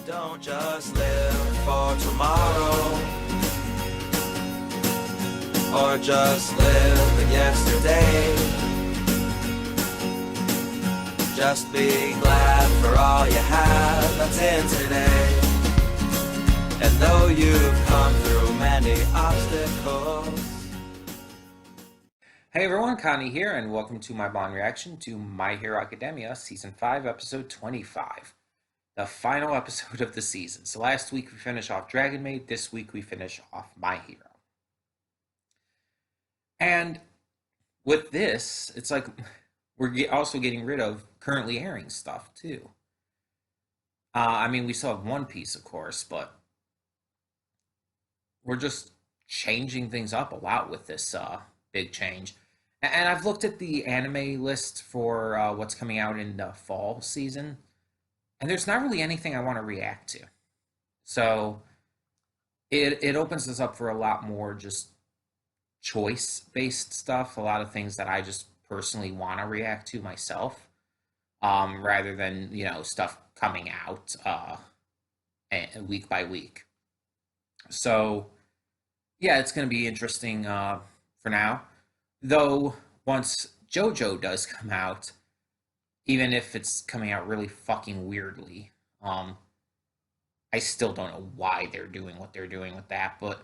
Don't just live for tomorrow, or just live in yesterday. Just be glad for all you have that's in today. And though you've come through many obstacles. Hey everyone, Connie here, and welcome to my Bond reaction to My Hero Academia Season 5, Episode 25. The final episode of the season. So last week we finished off Dragon Maid, this week we finish off My Hero. And with this, it's like we're also getting rid of currently airing stuff too. I mean, we still have One Piece, of course, but we're just changing things up a lot with this big change. And I've looked at the anime list for what's coming out in the fall season, and there's not really anything I want to react to. So it opens us up for a lot more just choice-based stuff, a lot of things that I just personally want to react to myself, rather than, stuff coming out week by week. So, yeah, it's going to be interesting for now. Though, once JoJo does come out, even if it's coming out really fucking weirdly, I still don't know why they're doing what they're doing with that, but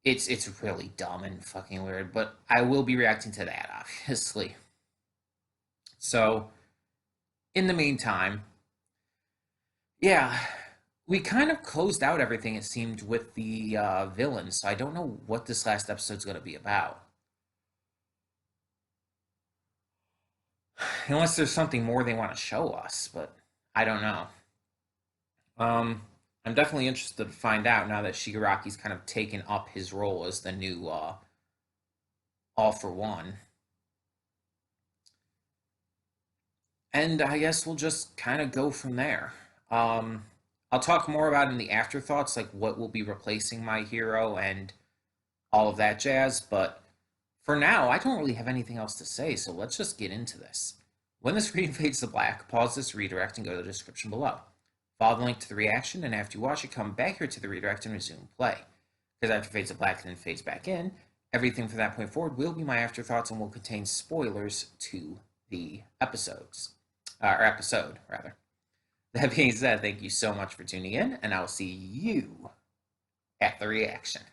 it's really dumb and fucking weird. But I will be reacting to that, obviously. So, in the meantime, yeah, we kind of closed out everything, it seemed, with the villains, so I don't know what this last episode's going to be about. Unless there's something more they want to show us, but I don't know. I'm definitely interested to find out now that Shigaraki's kind of taken up his role as the new All for One. And I guess we'll just kind of go from there. I'll talk more about in the afterthoughts, like what will be replacing My Hero and all of that jazz, but for now, I don't really have anything else to say, so let's just get into this. When the screen fades to black, pause this redirect and go to the description below. Follow the link to the reaction, and after you watch it, come back here to the redirect and resume play. Because after it fades to black and then fades back in, everything from that point forward will be my afterthoughts and will contain spoilers to the episodes. Or episode, rather. That being said, thank you so much for tuning in, and I'll see you at the reaction.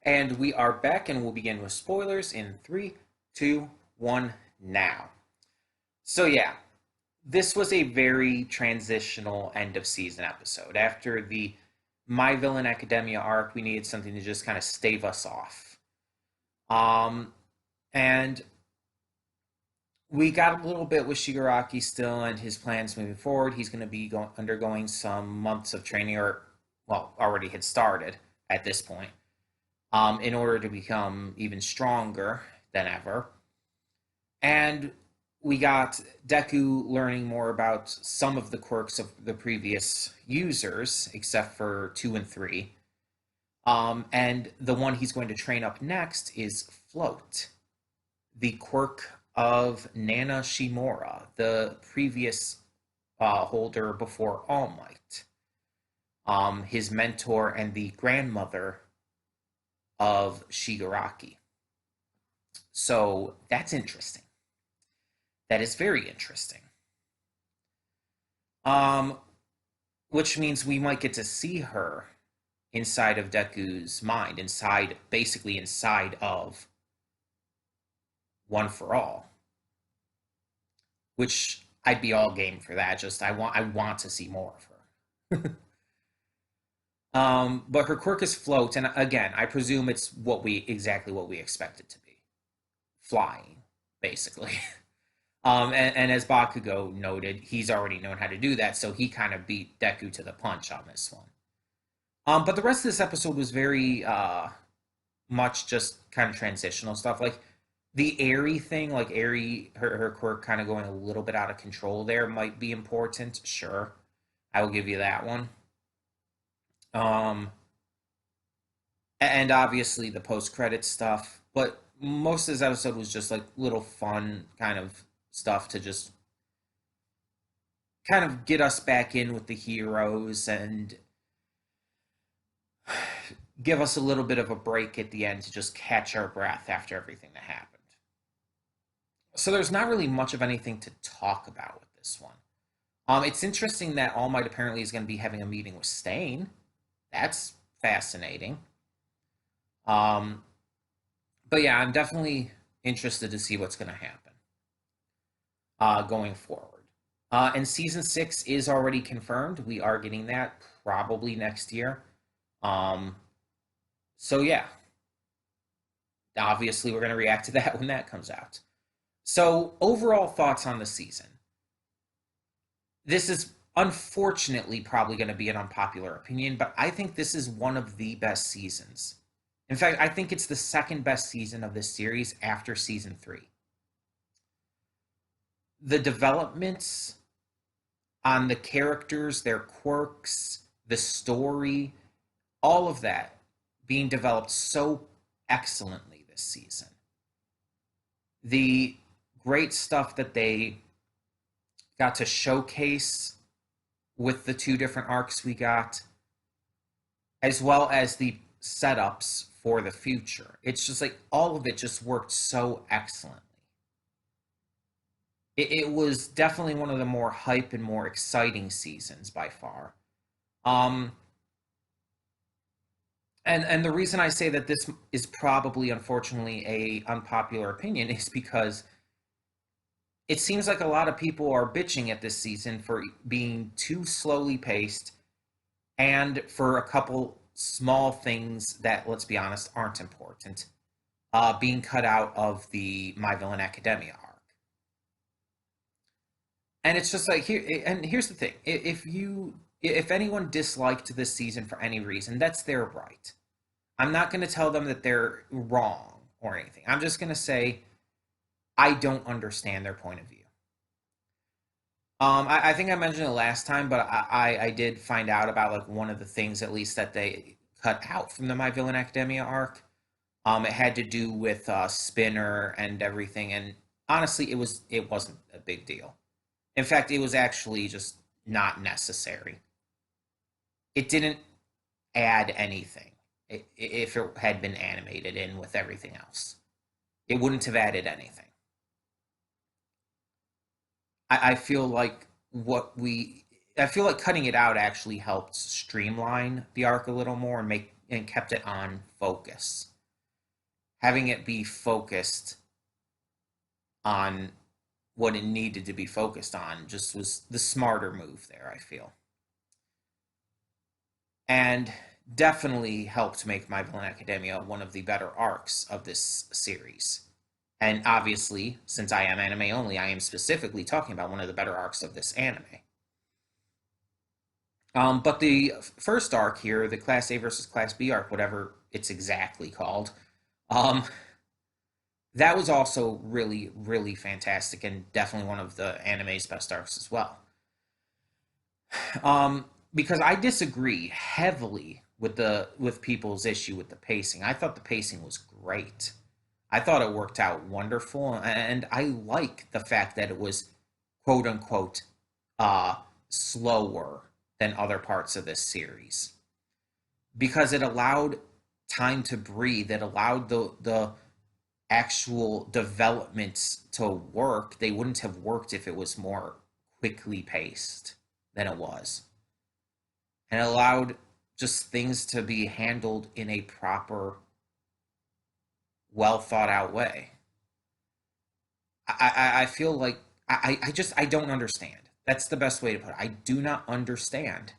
And we are back, and we'll begin with spoilers in 3, 2, 1, now. So yeah, this was a very transitional end of season episode. After the My Villain Academia arc, we needed something to just kind of stave us off. And we got a little bit with Shigaraki still and his plans moving forward. He's going to be undergoing some months of training, or, well, already had started at this point, in order to become even stronger than ever. And we got Deku learning more about some of the quirks of the previous users, except for 2 and 3. And the one he's going to train up next is Float, the quirk of Nana Shimura, the previous holder before All Might, his mentor and the grandmother of Shigaraki. So that's interesting. That is very interesting. Which means we might get to see her inside of Deku's mind, basically inside of One for All. Which I'd be all game for that. Just I want to see more of her. But her quirk is Float, and again, I presume it's exactly what we expect it to be. Flying, basically. And as Bakugo noted, he's already known how to do that, so he kind of beat Deku to the punch on this one. But the rest of this episode was very much just kind of transitional stuff. Like, the Aerie thing, like Aerie, her quirk kind of going a little bit out of control there might be important. Sure, I will give you that one. And obviously the post-credit stuff, but most of this episode was just like little fun kind of stuff to just kind of get us back in with the heroes and give us a little bit of a break at the end to just catch our breath after everything that happened. So there's not really much of anything to talk about with this one. It's interesting that All Might apparently is going to be having a meeting with Stain. That's fascinating. But yeah, I'm definitely interested to see what's going to happen going forward. And season 6 is already confirmed. We are getting that probably next year. So yeah, obviously we're going to react to that when that comes out. So overall thoughts on the season. This is unfortunately probably going to be an unpopular opinion, but I think this is one of the best seasons. In fact, I think it's the second best season of this series after season 3. The developments on the characters, their quirks, the story, all of that being developed so excellently this season. The great stuff that they got to showcase with the 2 different arcs we got, as well as the setups for the future. It's just like all of it just worked so excellently. It was definitely one of the more hype and more exciting seasons by far. And the reason I say that this is probably, unfortunately, a unpopular opinion is because it seems like a lot of people are bitching at this season for being too slowly paced and for a couple small things that, let's be honest, aren't important, being cut out of the My Villain Academia arc. And it's just like, here's the thing. If anyone disliked this season for any reason, that's their right. I'm not going to tell them that they're wrong or anything. I'm just going to say I don't understand their point of view. I think I mentioned it last time, but I did find out about like one of the things, at least, that they cut out from the My Villain Academia arc. It had to do with Spinner and everything, and honestly, it wasn't a big deal. In fact, it was actually just not necessary. It didn't add anything if it had been animated in with everything else. It wouldn't have added anything. I feel like cutting it out actually helped streamline the arc a little more and kept it on focus. Having it be focused on what it needed to be focused on just was the smarter move there, I feel. And definitely helped make My Villain Academia one of the better arcs of this series. And obviously, since I am anime only, I am specifically talking about one of the better arcs of this anime. But the first arc here, the Class A versus Class B arc, whatever it's exactly called, that was also really, really fantastic and definitely one of the anime's best arcs as well. Because I disagree heavily with people's issue with the pacing. I thought the pacing was great. I thought it worked out wonderful, and I like the fact that it was quote unquote slower than other parts of this series, because it allowed time to breathe. It allowed the actual developments to work. They wouldn't have worked if it was more quickly paced than it was. And it allowed just things to be handled in a proper, well thought out way. I feel like I don't understand. That's the best way to put it. I do not understand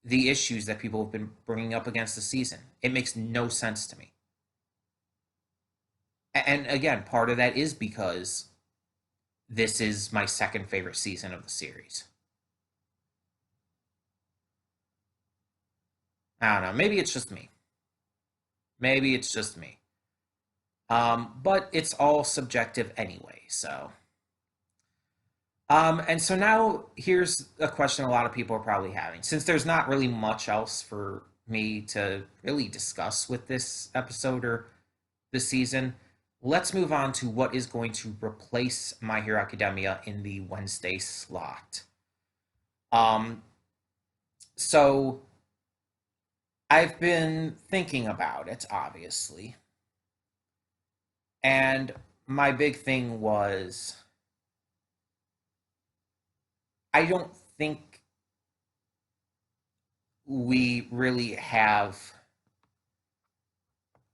the issues that people have been bringing up against the season. It makes no sense to me. And again, part of that is because this is my second favorite season of the series. I don't know. Maybe it's just me. Maybe it's just me. But it's all subjective anyway, so. And so now here's a question a lot of people are probably having. Since there's not really much else for me to really discuss with this episode or this season, let's move on to what is going to replace My Hero Academia in the Wednesday slot. Um, so I've been thinking about it, obviously. And my big thing was I don't think we really have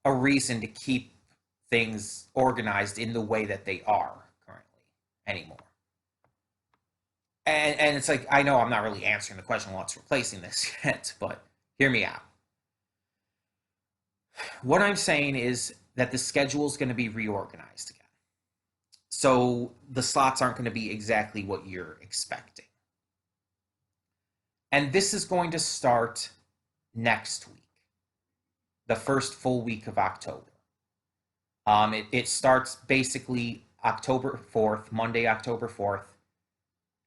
a reason to keep things organized in the way that they are currently anymore. And it's like, I know I'm not really answering the question what's replacing this yet, but hear me out. What I'm saying is that the schedule is going to be reorganized again. So the slots aren't going to be exactly what you're expecting. And this is going to start next week, the first full week of October. It starts basically October 4th, Monday, October 4th,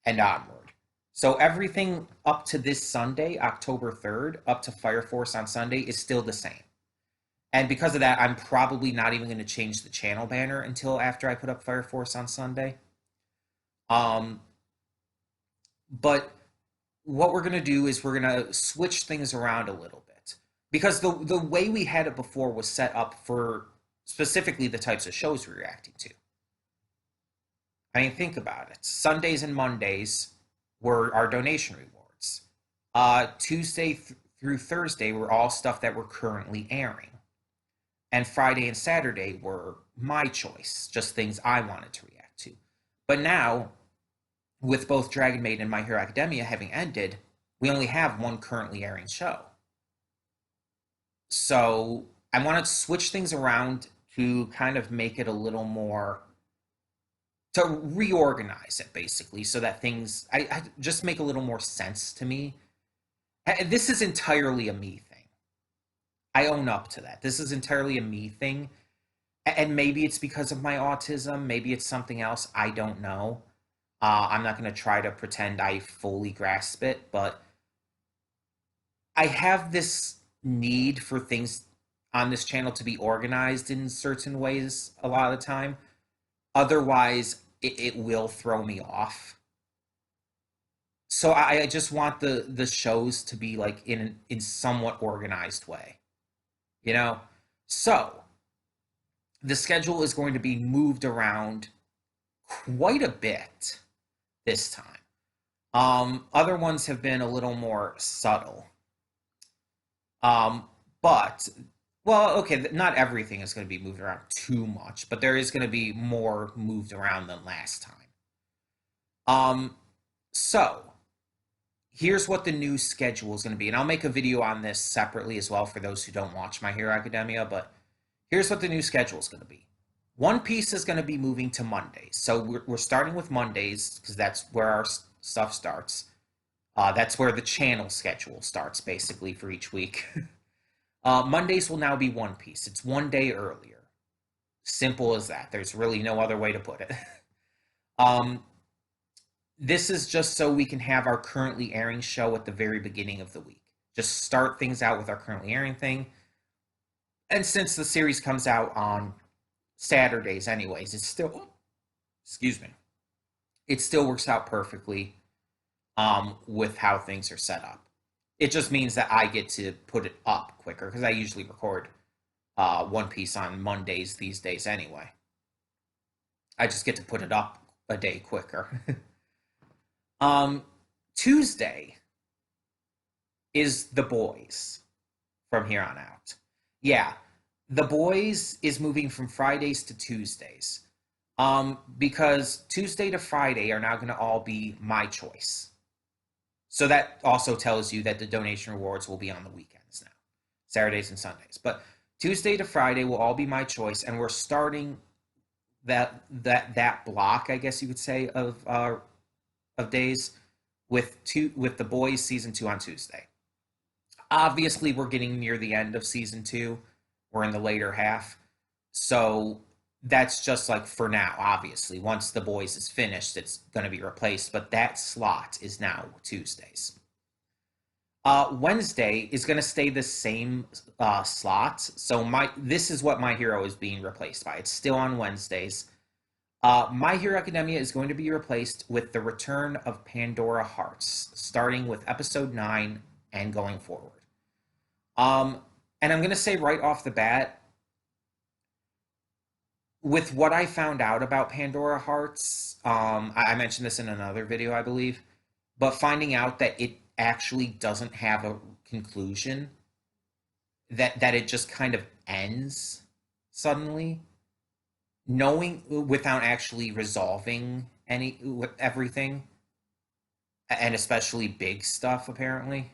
and onward. So everything up to this Sunday, October 3rd, up to Fire Force on Sunday is still the same. And because of that, I'm probably not even going to change the channel banner until after I put up Fire Force on Sunday. But what we're going to do is we're going to switch things around a little bit. Because the way we had it before was set up for specifically the types of shows we're reacting to. I mean, think about it. Sundays and Mondays were our donation rewards. Tuesday through Thursday were all stuff that we're currently airing. And Friday and Saturday were my choice, just things I wanted to react to. But now, with both Dragon Maid and My Hero Academia having ended, we only have one currently airing show. So I want to switch things around to kind of make it a little more, to reorganize it basically, so that things, I just make a little more sense to me. This is entirely a me thing. I own up to that. This is entirely a me thing. And maybe it's because of my autism. Maybe it's something else. I don't know. I'm not going to try to pretend I fully grasp it, but I have this need for things on this channel to be organized in certain ways a lot of the time. Otherwise, it will throw me off. So I just want the shows to be like in somewhat organized way, you know? So the schedule is going to be moved around quite a bit this time. Other ones have been a little more subtle. But, well, okay, not everything is going to be moved around too much, but there is going to be more moved around than last time. So here's what the new schedule is going to be, and I'll make a video on this separately as well for those who don't watch My Hero Academia, but here's what the new schedule is going to be. One Piece is going to be moving to Mondays. So we're starting with Mondays because that's where our stuff starts. That's where the channel schedule starts, basically, for each week. Mondays will now be One Piece. It's one day earlier. Simple as that. There's really no other way to put it. This is just so we can have our currently airing show at the very beginning of the week. Just start things out with our currently airing thing. And since the series comes out on Saturdays anyways, it's still, excuse me, it still works out perfectly with how things are set up. It just means that I get to put it up quicker because I usually record One Piece on Mondays these days anyway. I just get to put it up a day quicker. Tuesday is The Boys from here on out. Yeah, The Boys is moving from Fridays to Tuesdays. Because Tuesday to Friday are now going to all be my choice. So that also tells you that the donation rewards will be on the weekends now, Saturdays and Sundays. But Tuesday to Friday will all be my choice, and we're starting that block, I guess you would say, of days with The Boys season 2 on Tuesday. Obviously, we're getting near the end of season 2. We're in the later half, so that's just like for now. Obviously, once The Boys is finished, it's going to be replaced, but that slot is now Tuesdays. Wednesday is going to stay the same slot, so this is what My Hero is being replaced by. It's still on Wednesdays. My Hero Academia is going to be replaced with the return of Pandora Hearts, starting with episode 9 and going forward. And I'm going to say right off the bat, with what I found out about Pandora Hearts, I mentioned this in another video, I believe, but finding out that it actually doesn't have a conclusion, that it just kind of ends suddenly, knowing without actually resolving everything, and especially big stuff apparently.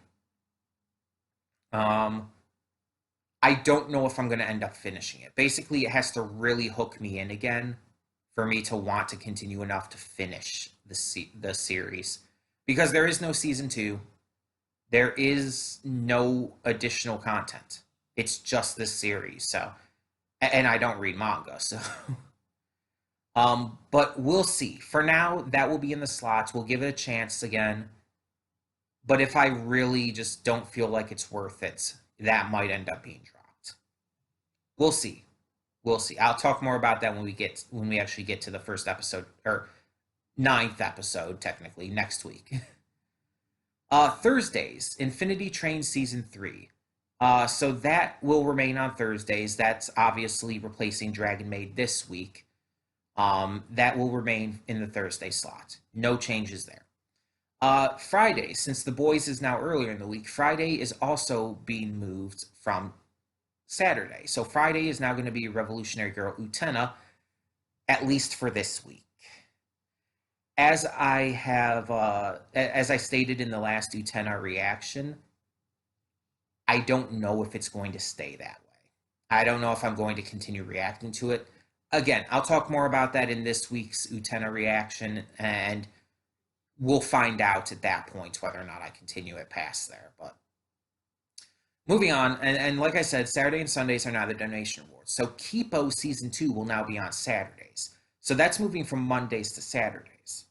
I don't know if I'm going to end up finishing it. Basically, it has to really hook me in again for me to want to continue enough to finish the series, because there is no season 2. There is no additional content. It's just this series. So, and I don't read manga, so but we'll see. For now, that will be in the slots. We'll give it a chance again. But if I really just don't feel like it's worth it, that might end up being dropped. We'll see. We'll see. I'll talk more about that when we actually get to the first episode, or 9th episode, technically, next week. Thursdays, Infinity Train Season 3. So that will remain on Thursdays. That's obviously replacing Dragon Maid this week. That will remain in the Thursday slot. No changes there. Friday, since The Boys is now earlier in the week, Friday is also being moved from Saturday. So Friday is now going to be Revolutionary Girl Utena, at least for this week. As I stated in the last Utena reaction, I don't know if it's going to stay that way. I don't know if I'm going to continue reacting to it. Again, I'll talk more about that in this week's Utena reaction, and we'll find out at that point whether or not I continue it past there. But moving on, and like I said, Saturday and Sundays are now the donation awards. So Kipo Season 2 will now be on Saturdays. So that's moving from Mondays to Saturdays.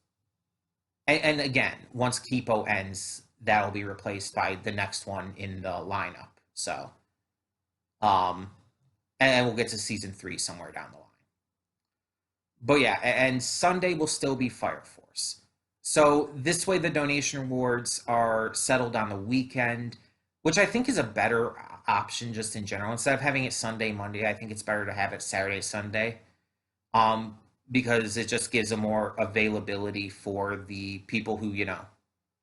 And again, once Kipo ends, that'll be replaced by the next one in the lineup. So, and we'll get to Season 3 somewhere down the line. But yeah, and Sunday will still be Fire Force. So this way the donation rewards are settled on the weekend, which I think is a better option just in general. Instead of having it Sunday, Monday, I think it's better to have it Saturday, Sunday, because it just gives a more availability for the people who,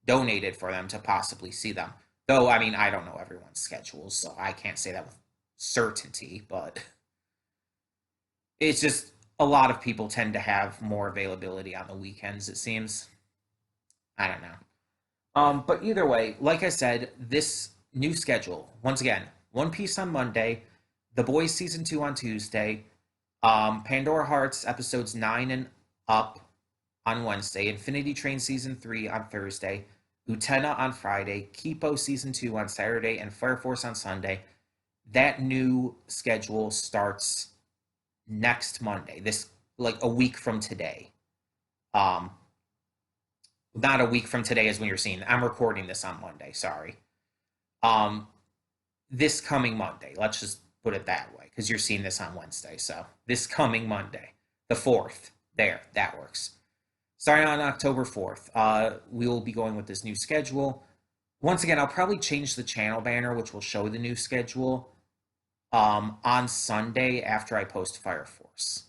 donated for them to possibly see them. Though, I mean, I don't know everyone's schedules, so I can't say that with certainty, but it's just a lot of people tend to have more availability on the weekends, it seems. I don't know. But either way, like I said, this new schedule, once again, One Piece on Monday, The Boys Season 2 on Tuesday, Pandora Hearts episodes 9 and up on Wednesday, Infinity Train Season 3 on Thursday, Utena on Friday, Kipo Season 2 on Saturday, and Fire Force on Sunday. That new schedule starts next Monday, like a week from today. Not a week from today is when you're seeing. I'm recording this on Monday, sorry. This coming Monday, let's just put it that way, because you're seeing this on Wednesday. So this coming Monday, the 4th, that works. Starting on October 4th, we will be going with this new schedule. Once again, I'll probably change the channel banner, which will show the new schedule, on Sunday after I post Fire Force.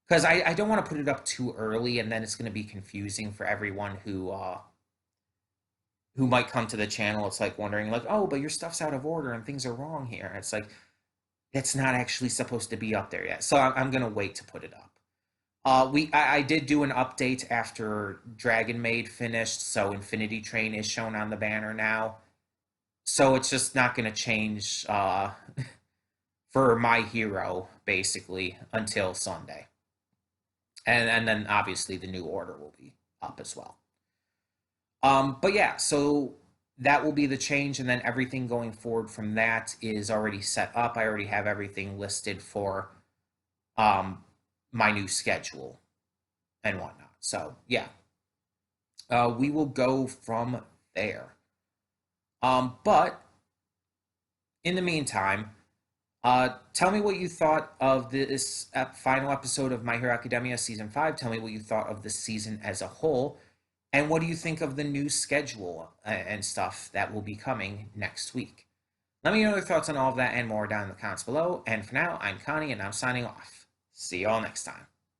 Because I don't want to put it up too early, and then it's going to be confusing for everyone who might come to the channel. It's like wondering, like, oh, but your stuff's out of order and things are wrong here. It's like, it's not actually supposed to be up there yet. So I'm going to wait to put it up. I did do an update after Dragon Maid finished, so Infinity Train is shown on the banner now. So it's just not going to change for My Hero, basically, until Sunday. And then obviously the new order will be up as well. But yeah, so that will be the change, and then everything going forward from that is already set up. I already have everything listed for my new schedule and whatnot. So yeah, we will go from there. But in the meantime, Tell me what you thought of this final episode of My Hero Academia Season 5. Tell me what you thought of the season as a whole. And what do you think of the new schedule and stuff that will be coming next week? Let me know your thoughts on all of that and more down in the comments below. And for now, I'm Connie, and I'm signing off. See you all next time.